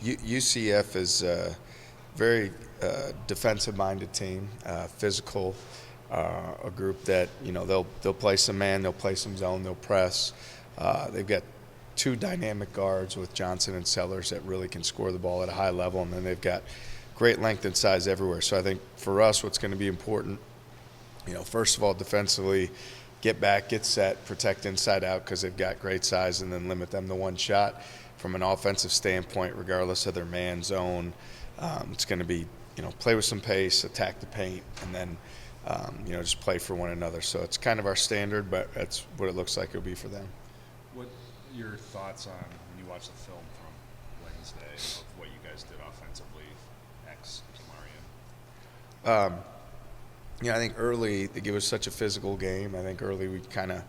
UCF is a very defensive-minded team, physical, a group that they'll play some man, they'll play some zone, they'll press. They've got two dynamic guards with Johnson and Sellers that really can score the ball at a high level, and then they've got great length and size everywhere. So I think for us, what's going to be important, first of all, defensively, get back, get set, protect inside out because they've got great size, and then limit them to one shot. From an offensive standpoint, regardless of their man zone, it's going to be, play with some pace, attack the paint, and then, just play for one another. So it's kind of our standard, but that's what it looks like it'll be for them. What are your thoughts on when you watch the film from Wednesday of what you guys did offensively, ex Marion? I think early, it was such a physical game. I think early we kind of,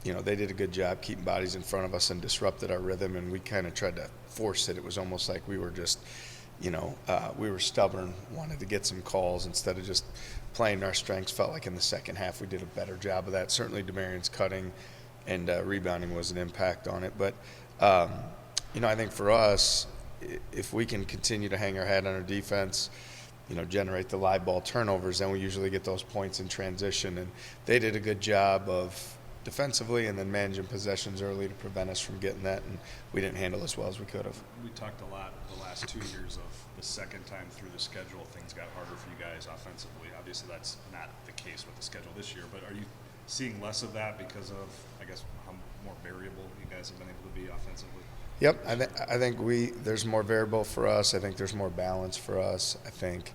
they did a good job keeping bodies in front of us and disrupted our rhythm, and we kind of tried to force it. It was almost like we were just, we were stubborn, wanted to get some calls instead of just playing our strengths. Felt like in the second half we did a better job of that. Certainly DeMarion's cutting and rebounding was an impact on it. But, I think for us, if we can continue to hang our hat on our defense, generate the live ball turnovers, then we usually get those points in transition. And they did a good job of defensively and then managing possessions early to prevent us from getting that, and we didn't handle as well as we could have. We talked a lot the last 2 years of the second time through the schedule, things got harder for you guys offensively. Obviously, that's not the case with the schedule this year, but are you seeing less of that because of, I guess, how more variable you guys have been able to be offensively? Yep, I think there's more variable for us. I think there's more balance for us. I think,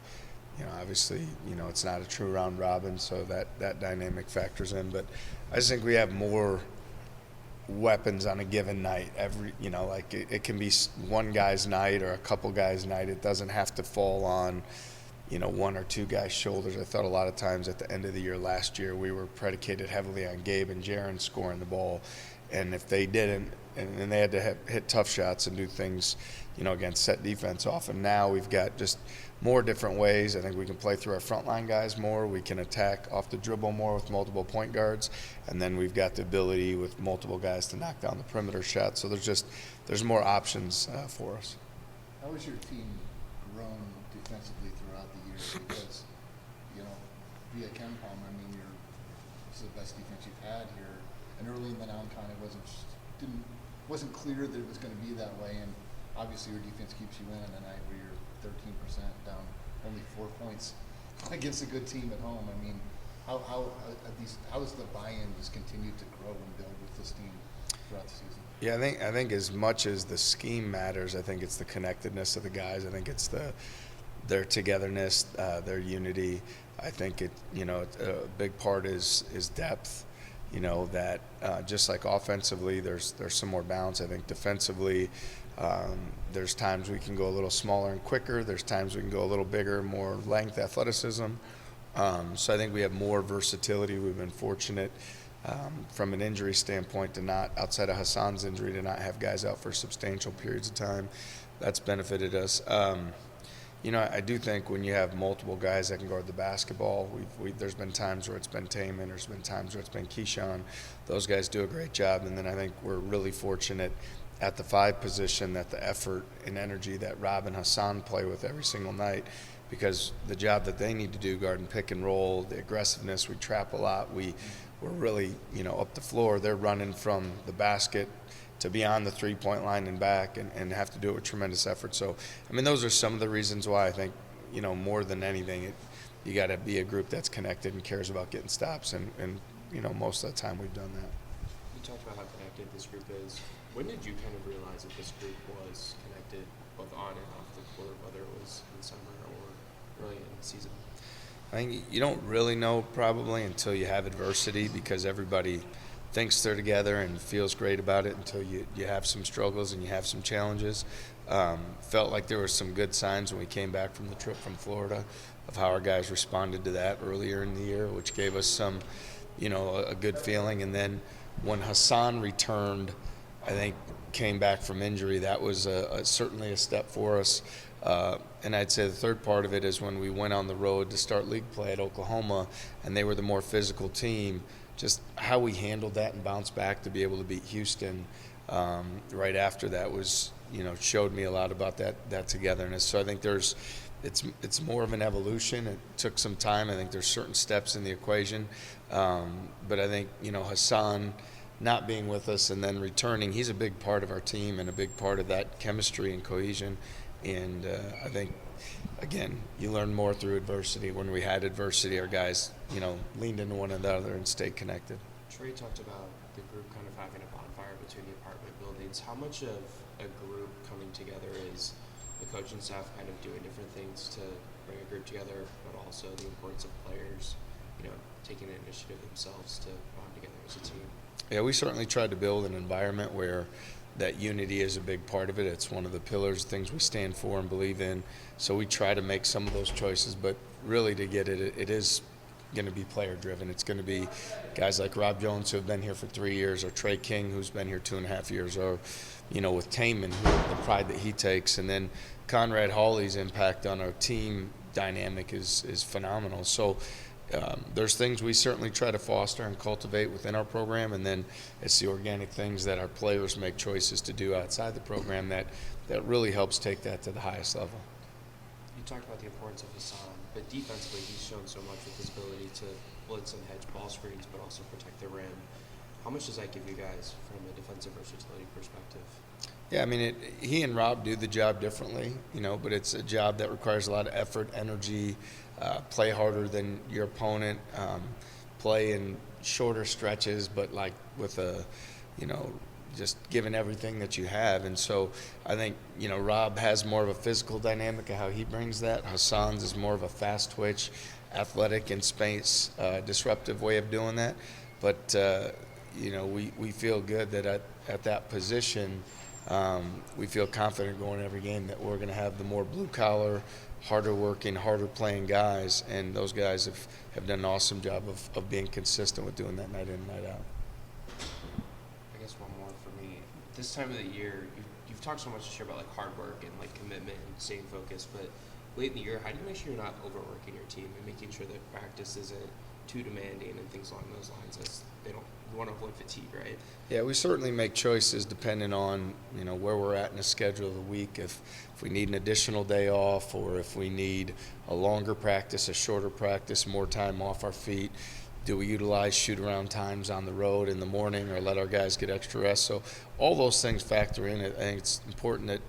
obviously, it's not a true round robin, so that dynamic factors in. But I just think we have more weapons on a given night. It can be one guy's night or a couple guys' night. It doesn't have to fall on, one or two guys' shoulders. I thought a lot of times at the end of the year last year we were predicated heavily on Gabe and Jaron scoring the ball, and if they didn't, and they had to hit tough shots and do things, against set defense often. Now we've got just more different ways. I think we can play through our frontline guys more. We can attack off the dribble more with multiple point guards, and then we've got the ability with multiple guys to knock down the perimeter shots. So there's more options for us. How has your team grown defensively throughout the year? Because, via KenPom, it's the best defense you've had here, and early in the non-con it wasn't clear that it was going to be that way, and obviously your defense keeps you in on a night where you're 13% down only 4 points against a good team at home. How has the buy-in just continued to grow and build with this team throughout the season? Yeah, I think as much as the scheme matters, I think it's the connectedness of the guys. I think it's their togetherness, their unity. I think a big part is depth. That just like offensively, there's some more balance. I think defensively, there's times we can go a little smaller and quicker. There's times we can go a little bigger, more length, athleticism. So I think we have more versatility. We've been fortunate from an injury standpoint to not, outside of Hassan's injury, to not have guys out for substantial periods of time. That's benefited us. I do think when you have multiple guys that can guard the basketball, there's been times where it's been Taman, there's been times where it's been Keyshawn. Those guys do a great job, and then I think we're really fortunate at the 5 position that the effort and energy that Rob and Hassan play with every single night, because the job that they need to do, guard and pick and roll, the aggressiveness, we trap a lot, we're really, up the floor. They're running from the basket to beyond the three-point line and back, and have to do it with tremendous effort. So, those are some of the reasons why I think, more than anything, you got to be a group that's connected and cares about getting stops, and most of the time we've done that. You talked about how connected this group is. When did you kind of realize that this group was connected both on and off the court, whether it was in summer or early in the season? I think you don't really know probably until you have adversity, because everybody thinks they're together and feels great about it until you have some struggles and you have some challenges. Felt like there were some good signs when we came back from the trip from Florida of how our guys responded to that earlier in the year, which gave us some, a good feeling. And then when Hassan returned, I think came back from injury, that was certainly a step for us. And I'd say the third part of it is when we went on the road to start league play at Oklahoma, and they were the more physical team, just how we handled that and bounced back to be able to beat Houston right after that was, showed me a lot about that togetherness. So I think it's more of an evolution. It took some time. I think there's certain steps in the equation. But I think, Hassan not being with us and then returning, he's a big part of our team and a big part of that chemistry and cohesion. And I think, again, you learn more through adversity. When we had adversity, our guys, leaned into one another and stayed connected. Trey talked about the group kind of having a bonfire between the apartment buildings. How much of a group coming together is the coaching staff kind of doing different things to bring a group together, but also the importance of players, taking an initiative themselves to bond together as a team? Yeah, we certainly tried to build an environment where that unity is a big part of it. It's one of the pillars, things we stand for and believe in. So we try to make some of those choices, but really to get it, it is going to be player driven. It's going to be guys like Rob Jones, who have been here for 3 years, or Trey King, who's been here 2.5 years, or with Taman, the pride that he takes, and then Conrad Hawley's impact on our team dynamic is phenomenal. So there's things we certainly try to foster and cultivate within our program, and then it's the organic things that our players make choices to do outside the program that really helps take that to the highest level. You talked about the importance of Hassan, but defensively he's shown so much with his ability to blitz and hedge ball screens, but also protect the rim. How much does that give you guys from a defensive versatility perspective? Yeah, I mean, he and Rob do the job differently, but it's a job that requires a lot of effort, energy, play harder than your opponent, play in shorter stretches, but like with just giving everything that you have. And so I think, Rob has more of a physical dynamic of how he brings that. Hassan's is more of a fast twitch, athletic and space, disruptive way of doing that. But, we feel good that at that position, we feel confident going every game that we're going to have the more blue-collar, harder working, harder playing guys, and those guys have done an awesome job of being consistent with doing that night in and night out. I guess one more for me. This time of the year, you've talked so much this year about like hard work and like commitment and staying focused, but late in the year, how do you make sure you're not overworking your team and making sure that practice isn't too demanding and things along those lines, as you want to avoid fatigue, right? Yeah, we certainly make choices depending on where we're at in the schedule of the week. If we need an additional day off, or if we need a longer practice, a shorter practice, more time off our feet. Do we utilize shoot-around times on the road in the morning, or let our guys get extra rest? So all those things factor in. I think it's important that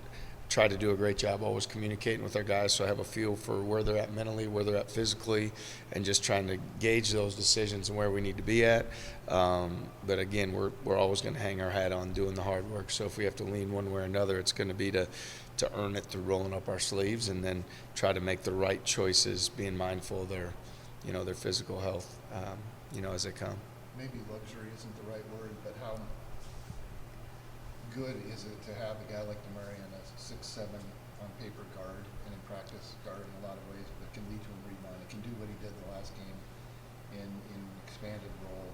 try to do a great job always communicating with our guys, so I have a feel for where they're at mentally, where they're at physically, and just trying to gauge those decisions and where we need to be at. But again, we're always going to hang our hat on doing the hard work. So if we have to lean one way or another, it's going to be to earn it through rolling up our sleeves, and then try to make the right choices, being mindful of their physical health, as they come. Maybe luxury isn't the right word, but how good is it to have a guy like Demarion, a 6'7" on paper guard, and in practice guard in a lot of ways, but can lead to a rebound. It can do what he did the last game in expanded role.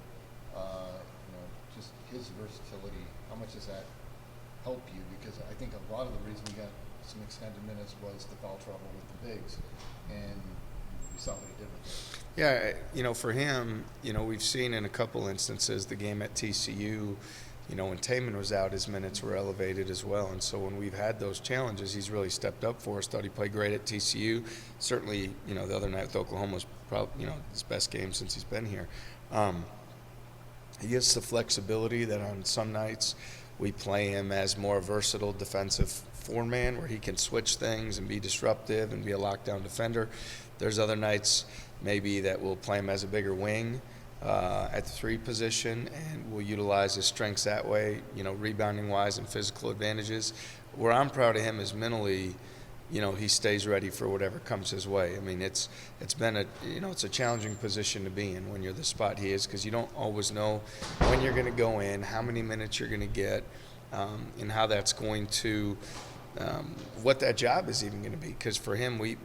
Just his versatility. How much does that help you? Because I think a lot of the reason we got some extended minutes was the foul trouble with the bigs, and we saw what he did with it. Yeah, for him, we've seen in a couple instances the game at TCU. When Taman was out, his minutes were elevated as well. And so when we've had those challenges, he's really stepped up for us. Thought he played great at TCU. Certainly, the other night with Oklahoma was probably, his best game since he's been here. He gets the flexibility that on some nights we play him as more versatile defensive four-man, where he can switch things and be disruptive and be a lockdown defender. There's other nights maybe that we'll play him as a bigger wing at the 3 position, and we'll utilize his strengths that way, rebounding wise and physical advantages. Where I'm proud of him is mentally, he stays ready for whatever comes his way. I mean, it's been it's a challenging position to be in when you're the spot he is, because you don't always know when you're going to go in, how many minutes you're going to get, and how that's going to, what that job is even going to be. Because for him, we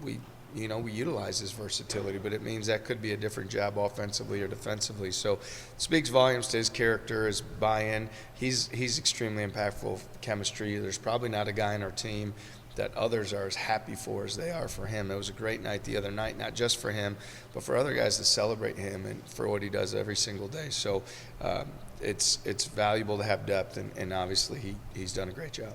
utilize his versatility, but it means that could be a different job offensively or defensively. So it speaks volumes to his character, his buy-in. He's extremely impactful chemistry. There's probably not a guy in our team that others are as happy for as they are for him. It was a great night the other night, not just for him, but for other guys to celebrate him and for what he does every single day. So it's valuable to have depth, and obviously he's done a great job.